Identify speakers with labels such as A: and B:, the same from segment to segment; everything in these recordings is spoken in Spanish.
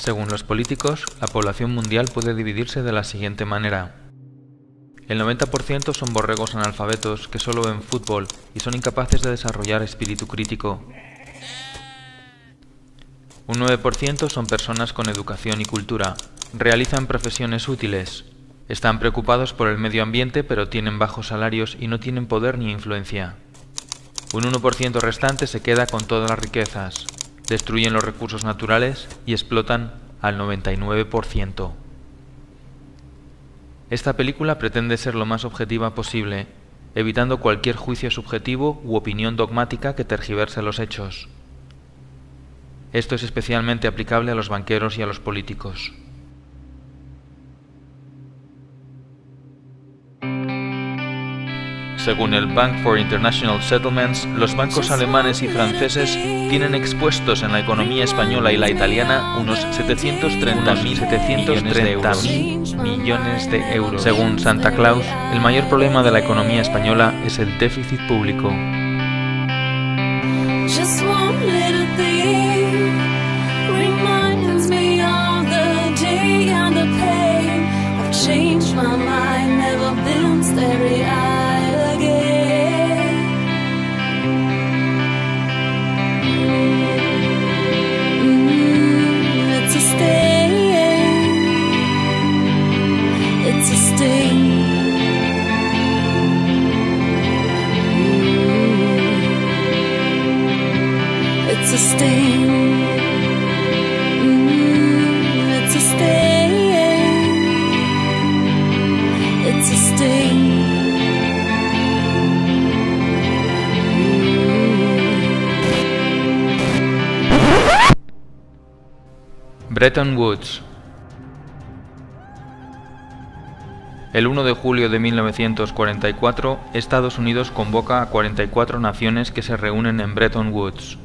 A: Según los políticos, la población mundial puede dividirse de la siguiente manera. El 90% son borregos analfabetos que solo ven fútbol y son incapaces de desarrollar espíritu crítico. Un 9% son personas con educación y cultura, realizan profesiones útiles, están preocupados por el medio ambiente pero tienen bajos salarios y no tienen poder ni influencia. Un 1% restante se queda con todas las riquezas, destruyen los recursos naturales y explotan al 99%. Esta película pretende ser lo más objetiva posible, evitando cualquier juicio subjetivo u opinión dogmática que tergiverse los hechos. Esto es especialmente aplicable a los banqueros y a los políticos. Según el Bank for International Settlements, los bancos alemanes y franceses tienen expuestos en la economía española y la italiana unos 730.000 millones de euros. Según Santa Claus, el mayor problema de la economía española es el déficit público. Bretton Woods. El 1 de julio de 1944, Estados Unidos convoca a 44 naciones que se reúnen en Bretton Woods.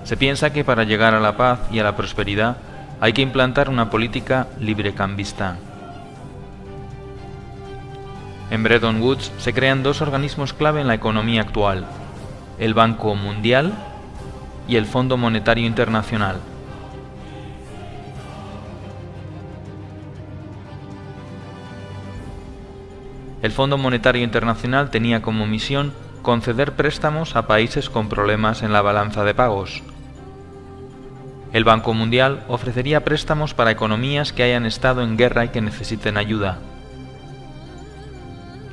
A: Se piensa que para llegar a la paz y a la prosperidad hay que implantar una política librecambista. En Bretton Woods se crean dos organismos clave en la economía actual: el Banco Mundial y el Fondo Monetario Internacional. El Fondo Monetario Internacional tenía como misión conceder préstamos a países con problemas en la balanza de pagos. El Banco Mundial ofrecería préstamos para economías que hayan estado en guerra y que necesiten ayuda.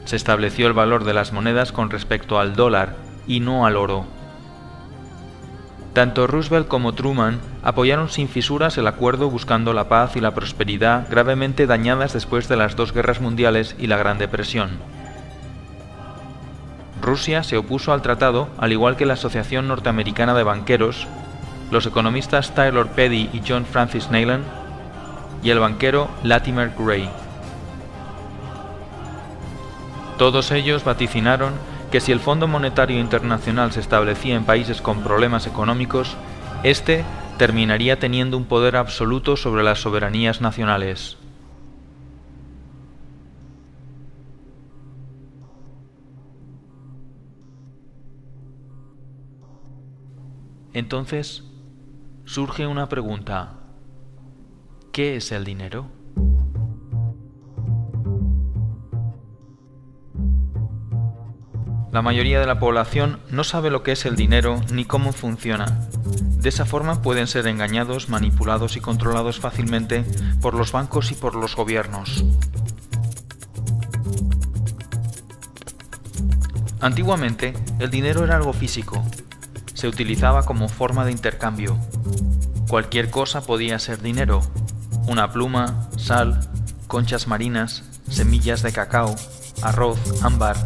A: Se estableció el valor de las monedas con respecto al dólar y no al oro. Tanto Roosevelt como Truman apoyaron sin fisuras el acuerdo buscando la paz y la prosperidad gravemente dañadas después de las dos guerras mundiales y la Gran Depresión. Rusia se opuso al tratado, al igual que la Asociación Norteamericana de Banqueros, los economistas Taylor Petty y John Francis Neyland y el banquero Latimer Gray. Todos ellos vaticinaron que si el Fondo Monetario Internacional se establecía en países con problemas económicos, este terminaría teniendo un poder absoluto sobre las soberanías nacionales. Entonces, surge una pregunta: ¿qué es el dinero? La mayoría de la población no sabe lo que es el dinero ni cómo funciona. De esa forma pueden ser engañados, manipulados y controlados fácilmente por los bancos y por los gobiernos. Antiguamente, el dinero era algo físico. Se utilizaba como forma de intercambio. Cualquier cosa podía ser dinero: una pluma, sal, conchas marinas, semillas de cacao, arroz, ámbar,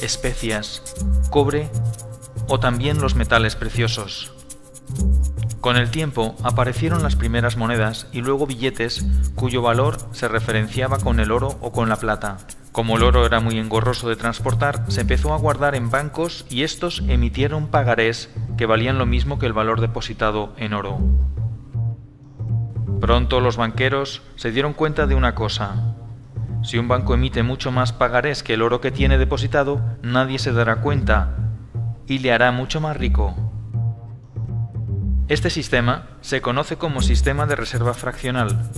A: especias, cobre o también los metales preciosos. Con el tiempo aparecieron las primeras monedas y luego billetes cuyo valor se referenciaba con el oro o con la plata. Como el oro era muy engorroso de transportar, se empezó a guardar en bancos y estos emitieron pagarés que valían lo mismo que el valor depositado en oro. Pronto los banqueros se dieron cuenta de una cosa: si un banco emite mucho más pagarés que el oro que tiene depositado, nadie se dará cuenta y le hará mucho más rico. Este sistema se conoce como sistema de reserva fraccional.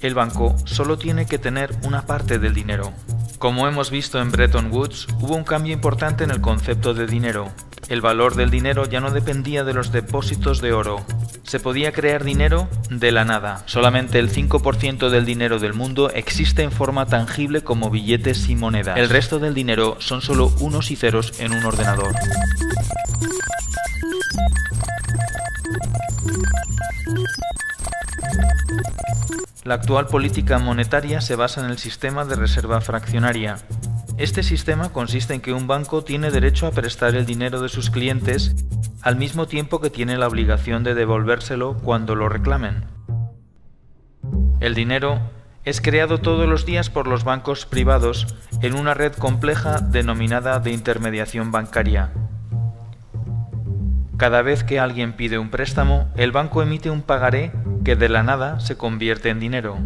A: El banco solo tiene que tener una parte del dinero. Como hemos visto en Bretton Woods, hubo un cambio importante en el concepto de dinero. El valor del dinero ya no dependía de los depósitos de oro. Se podía crear dinero de la nada. Solamente el 5% del dinero del mundo existe en forma tangible como billetes y monedas. El resto del dinero son solo unos y ceros en un ordenador. La actual política monetaria se basa en el sistema de reserva fraccionaria. Este sistema consiste en que un banco tiene derecho a prestar el dinero de sus clientes al mismo tiempo que tiene la obligación de devolvérselo cuando lo reclamen. El dinero es creado todos los días por los bancos privados en una red compleja denominada de intermediación bancaria. Cada vez que alguien pide un préstamo, el banco emite un pagaré que de la nada se convierte en dinero.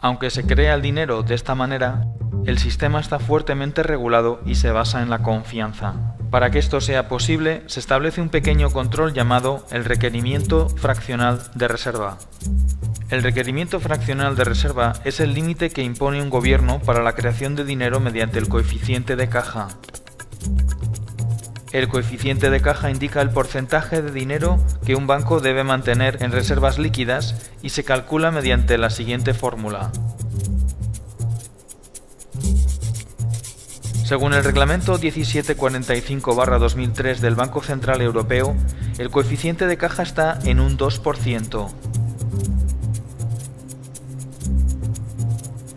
A: Aunque se crea el dinero de esta manera, el sistema está fuertemente regulado y se basa en la confianza. Para que esto sea posible, se establece un pequeño control llamado el requerimiento fraccional de reserva. El requerimiento fraccional de reserva es el límite que impone un gobierno para la creación de dinero mediante el coeficiente de caja. El coeficiente de caja indica el porcentaje de dinero que un banco debe mantener en reservas líquidas y se calcula mediante la siguiente fórmula. Según el reglamento 1745/2003 del Banco Central Europeo, el coeficiente de caja está en un 2%.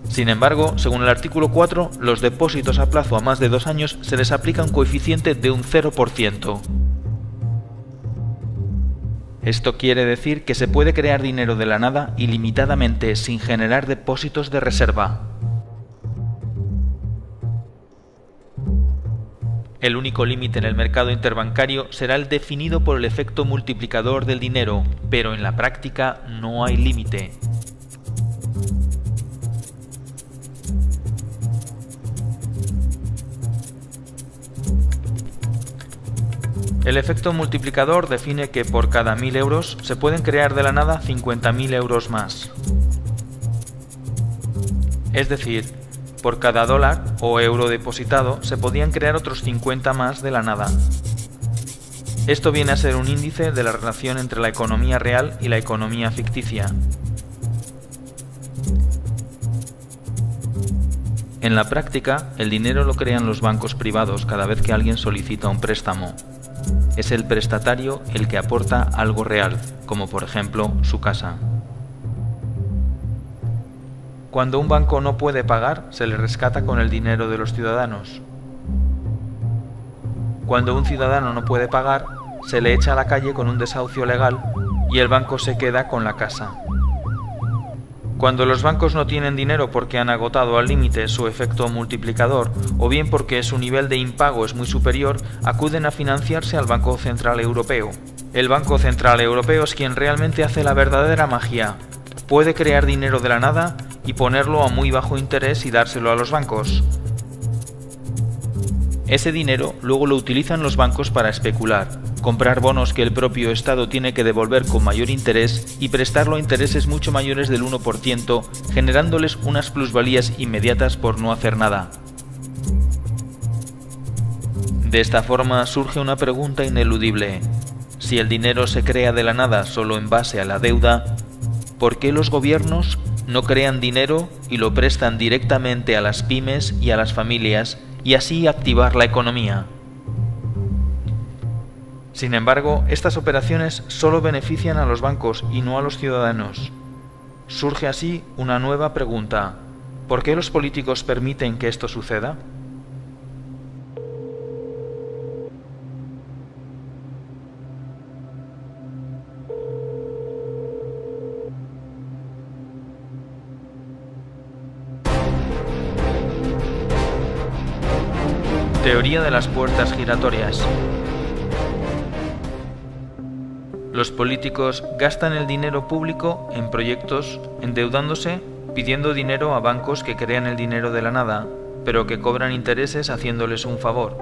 A: Sin embargo, según el artículo 4, los depósitos a plazo a más de 2 años se les aplica un coeficiente de un 0%. Esto quiere decir que se puede crear dinero de la nada ilimitadamente sin generar depósitos de reserva. El único límite en el mercado interbancario será el definido por el efecto multiplicador del dinero, pero en la práctica no hay límite. El efecto multiplicador define que por cada 1000 euros se pueden crear de la nada 50.000 euros más. Es decir, por cada dólar o euro depositado se podían crear otros 50 más de la nada. Esto viene a ser un índice de la relación entre la economía real y la economía ficticia. En la práctica, el dinero lo crean los bancos privados cada vez que alguien solicita un préstamo. Es el prestatario el que aporta algo real, como por ejemplo su casa. Cuando un banco no puede pagar, se le rescata con el dinero de los ciudadanos. Cuando un ciudadano no puede pagar, se le echa a la calle con un desahucio legal y el banco se queda con la casa. Cuando los bancos no tienen dinero porque han agotado al límite su efecto multiplicador o bien porque su nivel de impago es muy superior, acuden a financiarse al Banco Central Europeo. El Banco Central Europeo es quien realmente hace la verdadera magia. Puede crear dinero de la nada y ponerlo a muy bajo interés y dárselo a los bancos. Ese dinero luego lo utilizan los bancos para especular, comprar bonos que el propio Estado tiene que devolver con mayor interés y prestarlo a intereses mucho mayores del 1%, generándoles unas plusvalías inmediatas por no hacer nada. De esta forma surge una pregunta ineludible. Si el dinero se crea de la nada solo en base a la deuda, ¿por qué los gobiernos no crean dinero y lo prestan directamente a las pymes y a las familias y así activar la economía? Sin embargo, estas operaciones solo benefician a los bancos y no a los ciudadanos. Surge así una nueva pregunta. ¿Por qué los políticos permiten que esto suceda? Teoría de las puertas giratorias. Los políticos gastan el dinero público en proyectos, endeudándose, pidiendo dinero a bancos que crean el dinero de la nada, pero que cobran intereses haciéndoles un favor.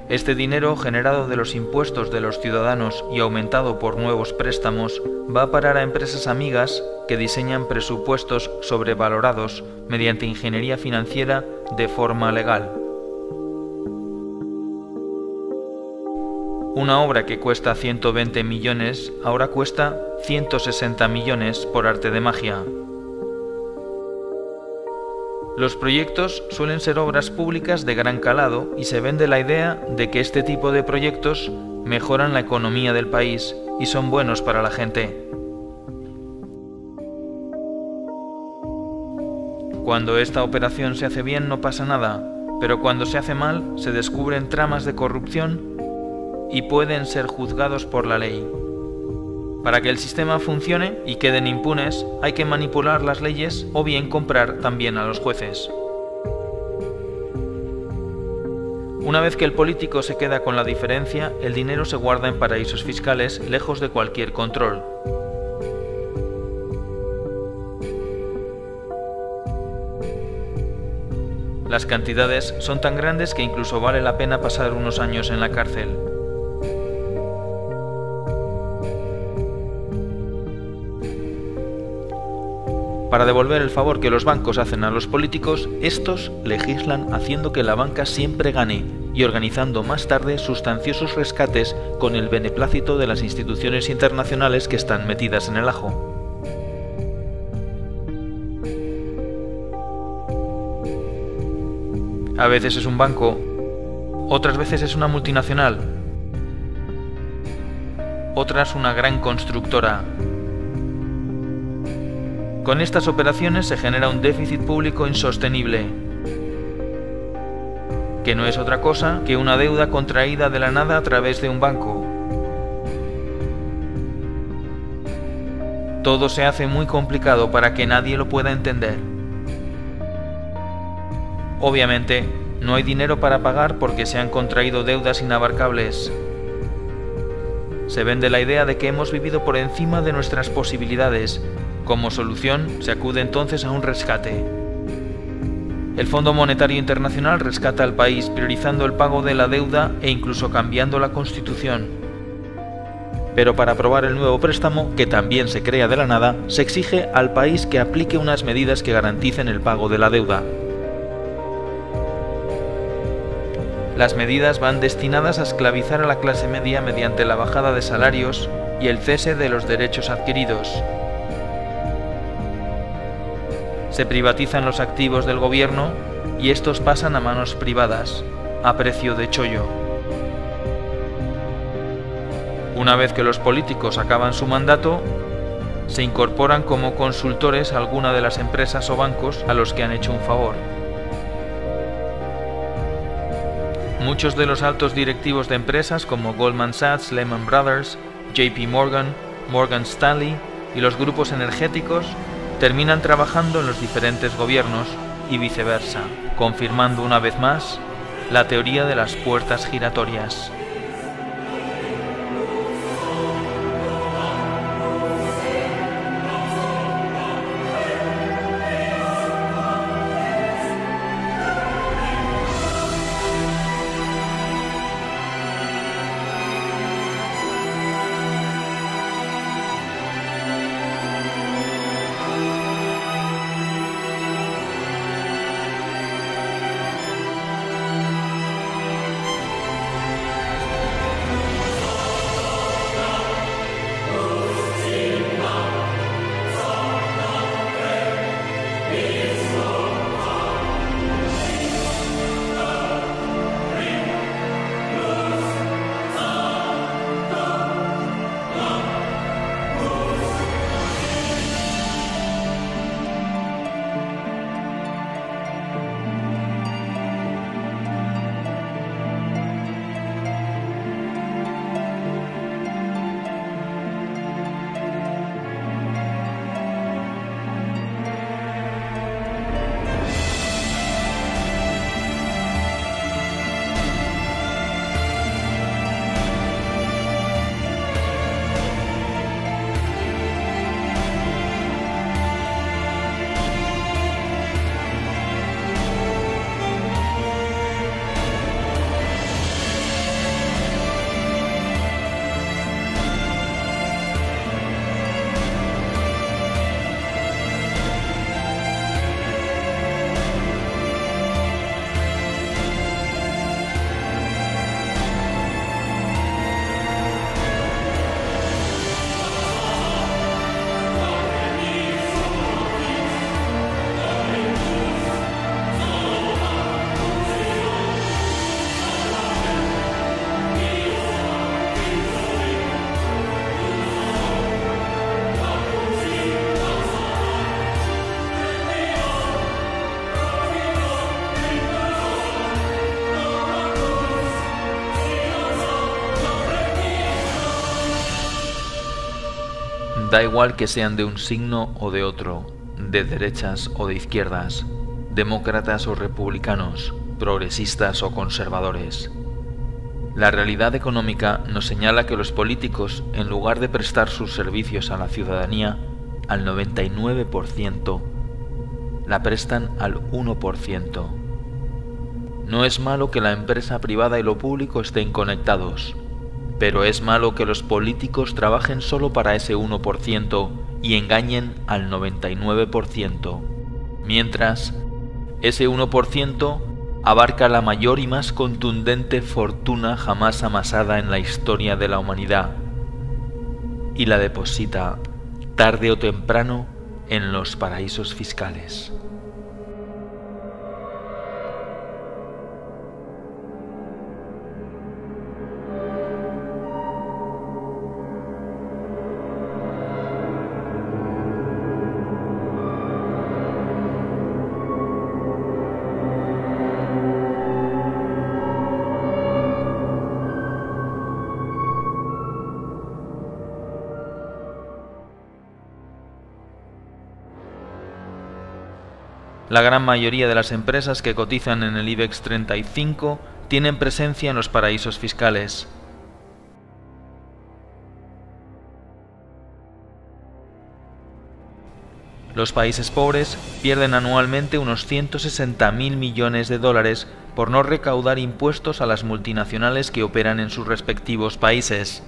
A: Este dinero generado de los impuestos de los ciudadanos y aumentado por nuevos préstamos va a parar a empresas amigas que diseñan presupuestos sobrevalorados mediante ingeniería financiera de forma legal. Una obra que cuesta 120 millones ahora cuesta 160 millones por arte de magia. Los proyectos suelen ser obras públicas de gran calado y se vende la idea de que este tipo de proyectos mejoran la economía del país y son buenos para la gente. Cuando esta operación se hace bien no pasa nada, pero cuando se hace mal se descubren tramas de corrupción y pueden ser juzgados por la ley. Para que el sistema funcione y queden impunes, hay que manipular las leyes o bien comprar también a los jueces. Una vez que el político se queda con la diferencia, el dinero se guarda en paraísos fiscales lejos de cualquier control. Las cantidades son tan grandes que incluso vale la pena pasar unos años en la cárcel. Para devolver el favor que los bancos hacen a los políticos, estos legislan haciendo que la banca siempre gane y organizando más tarde sustanciosos rescates con el beneplácito de las instituciones internacionales que están metidas en el ajo. A veces es un banco, otras veces es una multinacional, otras una gran constructora. Con estas operaciones se genera un déficit público insostenible, que no es otra cosa que una deuda contraída de la nada a través de un banco. Todo se hace muy complicado para que nadie lo pueda entender. Obviamente, no hay dinero para pagar porque se han contraído deudas inabarcables. Se vende la idea de que hemos vivido por encima de nuestras posibilidades. Como solución, se acude entonces a un rescate. El Fondo Monetario Internacional rescata al país priorizando el pago de la deuda e incluso cambiando la Constitución. Pero para aprobar el nuevo préstamo, que también se crea de la nada, se exige al país que aplique unas medidas que garanticen el pago de la deuda. Las medidas van destinadas a esclavizar a la clase media mediante la bajada de salarios y el cese de los derechos adquiridos. Se privatizan los activos del gobierno y estos pasan a manos privadas, a precio de chollo. Una vez que los políticos acaban su mandato, se incorporan como consultores a alguna de las empresas o bancos a los que han hecho un favor. Muchos de los altos directivos de empresas como Goldman Sachs, Lehman Brothers, JP Morgan, Morgan Stanley y los grupos energéticos terminan trabajando en los diferentes gobiernos y viceversa, confirmando una vez más la teoría de las puertas giratorias. Da igual que sean de un signo o de otro, de derechas o de izquierdas, demócratas o republicanos, progresistas o conservadores. La realidad económica nos señala que los políticos, en lugar de prestar sus servicios a la ciudadanía al 99%, la prestan al 1%. No es malo que la empresa privada y lo público estén conectados, pero es malo que los políticos trabajen solo para ese 1% y engañen al 99%, mientras ese 1% abarca la mayor y más contundente fortuna jamás amasada en la historia de la humanidad y la deposita, tarde o temprano, en los paraísos fiscales. La gran mayoría de las empresas que cotizan en el IBEX 35 tienen presencia en los paraísos fiscales. Los países pobres pierden anualmente unos 160.000 millones de dólares por no recaudar impuestos a las multinacionales que operan en sus respectivos países.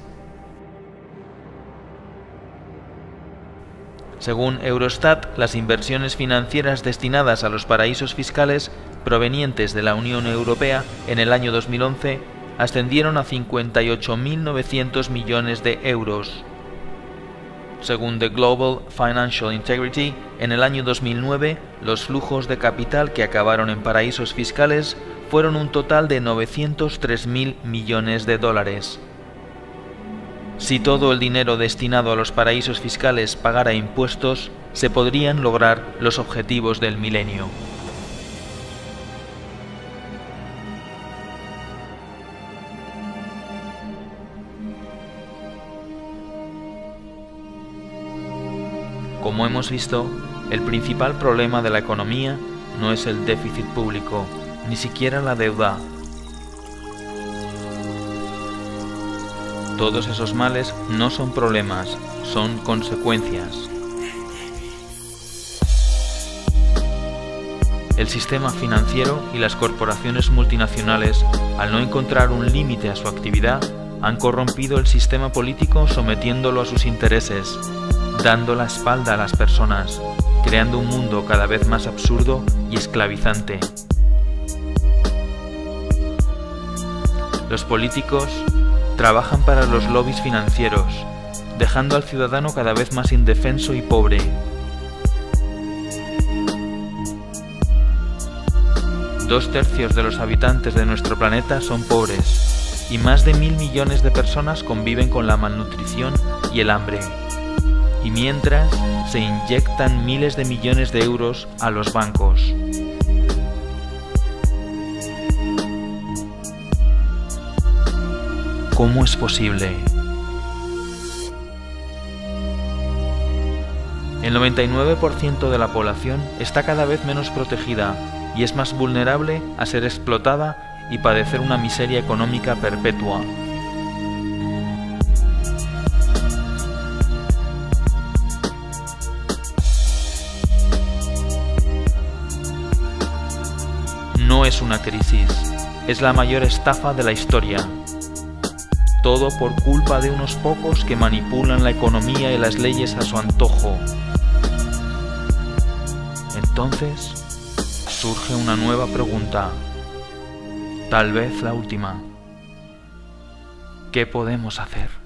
A: Según Eurostat, las inversiones financieras destinadas a los paraísos fiscales provenientes de la Unión Europea en el año 2011 ascendieron a 58.900 millones de euros. Según The Global Financial Integrity, en el año 2009, los flujos de capital que acabaron en paraísos fiscales fueron un total de 903.000 millones de dólares. Si todo el dinero destinado a los paraísos fiscales pagara impuestos, se podrían lograr los objetivos del milenio. Como hemos visto, el principal problema de la economía no es el déficit público, ni siquiera la deuda. Todos esos males no son problemas, son consecuencias. El sistema financiero y las corporaciones multinacionales, al no encontrar un límite a su actividad, han corrompido el sistema político sometiéndolo a sus intereses, dando la espalda a las personas, creando un mundo cada vez más absurdo y esclavizante. Los políticos trabajan para los lobbies financieros, dejando al ciudadano cada vez más indefenso y pobre. Dos tercios de los habitantes de nuestro planeta son pobres, y más de 1.000 millones de personas conviven con la malnutrición y el hambre. Y mientras, se inyectan miles de millones de euros a los bancos. ¿Cómo es posible? El 99% de la población está cada vez menos protegida y es más vulnerable a ser explotada y padecer una miseria económica perpetua. No es una crisis, es la mayor estafa de la historia. Todo por culpa de unos pocos que manipulan la economía y las leyes a su antojo. Entonces, surge una nueva pregunta, tal vez la última. ¿Qué podemos hacer?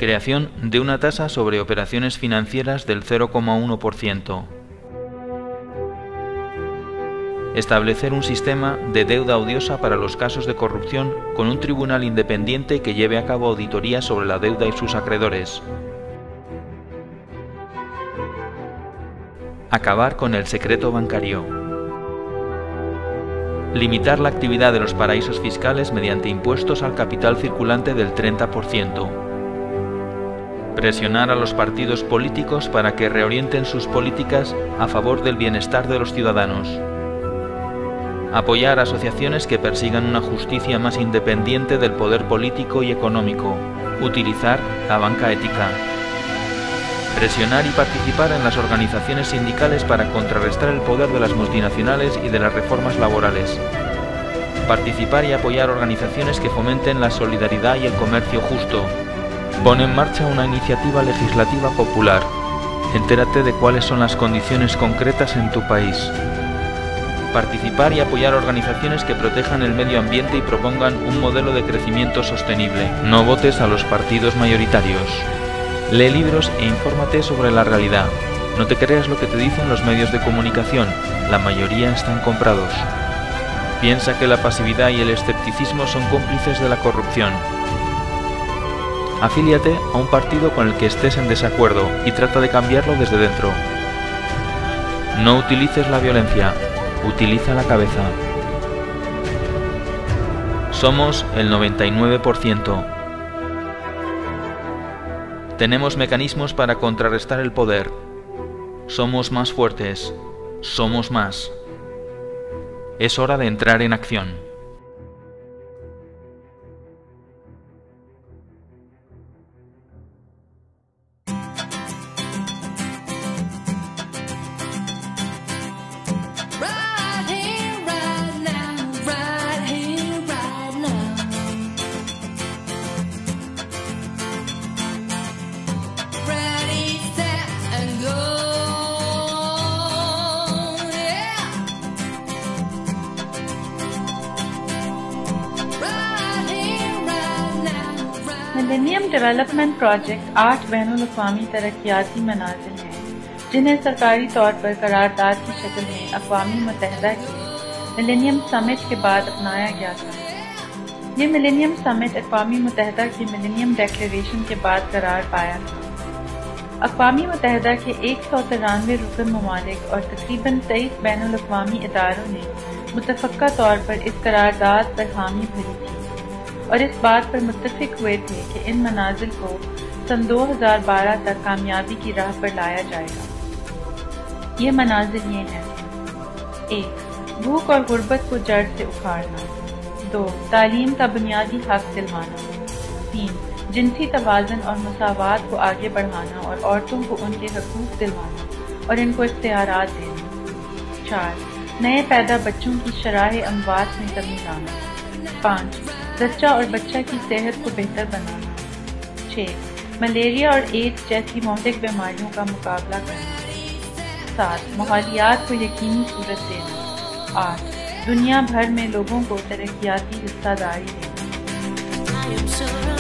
A: Creación de una tasa sobre operaciones financieras del 0,1%. Establecer un sistema de deuda odiosa para los casos de corrupción con un tribunal independiente que lleve a cabo auditorías sobre la deuda y sus acreedores. Acabar con el secreto bancario. Limitar la actividad de los paraísos fiscales mediante impuestos al capital circulante del 30%. Presionar a los partidos políticos para que reorienten sus políticas a favor del bienestar de los ciudadanos. Apoyar asociaciones que persigan una justicia más independiente del poder político y económico. Utilizar la banca ética. Presionar y participar en las organizaciones sindicales para contrarrestar el poder de las multinacionales y de las reformas laborales. Participar y apoyar organizaciones que fomenten la solidaridad y el comercio justo. Pon en marcha una iniciativa legislativa popular. Entérate de cuáles son las condiciones concretas en tu país. Participar y apoyar organizaciones que protejan el medio ambiente y propongan un modelo de crecimiento sostenible. No votes a los partidos mayoritarios. Lee libros e infórmate sobre la realidad. No te creas lo que te dicen los medios de comunicación, la mayoría están comprados. Piensa que la pasividad y el escepticismo son cómplices de la corrupción. Afíliate a un partido con el que estés en desacuerdo y trata de cambiarlo desde dentro. No utilices la violencia, utiliza la cabeza. Somos el 99%. Tenemos mecanismos para contrarrestar el poder. Somos más fuertes. Somos más. Es hora de entrar en acción.
B: Millennium development project 8 बैनुल-अक़वामी तरक्याती मनाज़िल हैं जिन्हें सरकारी तौर पर करारदाद की शक्ल में अक़वामी मुत्तहिदा के मिलेनियम समिट के बाद अपनाया गया था। ये मिलेनियम समिट अक़वामी मुत्तहिदा की मिलेनियम डिक्लेरेशन के बाद करार पाया था। अक़वामी मुत्तहिदा के 193 रुकन ममालिक और तकरीबन 23 बैनुल-अक़वामी इदारों ने मुतफ़क्का तौर पर इस करारदाद पर हामी भरी थी और इस बात पर मुत्तफ़िक हुए थे कि इन मनाज़िल को सन 2012 तक कामयाबी की राह पर लाया जाएगा। ये मनाज़िल ये हैं: 1. भूख और गुर्बत को जड़ से उखाड़ना। 2. तालीम का बुनियादी हक दिलवाना। 3. जिनसी तवाज़ुन और मसावात को आगे बढ़ाना और औरतों को उनके हकूक़ दिलवाना और इनको इख्तियारात देना। 4. नए पैदा बच्चों की शराह अमवात में कमी लाना। 5. जच्चा और बच्चा की सेहत को बेहतर बनाना। 6. मलेरिया और एड्स जैसी मौलिक बीमारियों का मुकाबला करना। 7. माहौलियात को यकीनी सूरत देना। 8. दुनिया भर में लोगों को तरक्याती हिस्सादारी देना।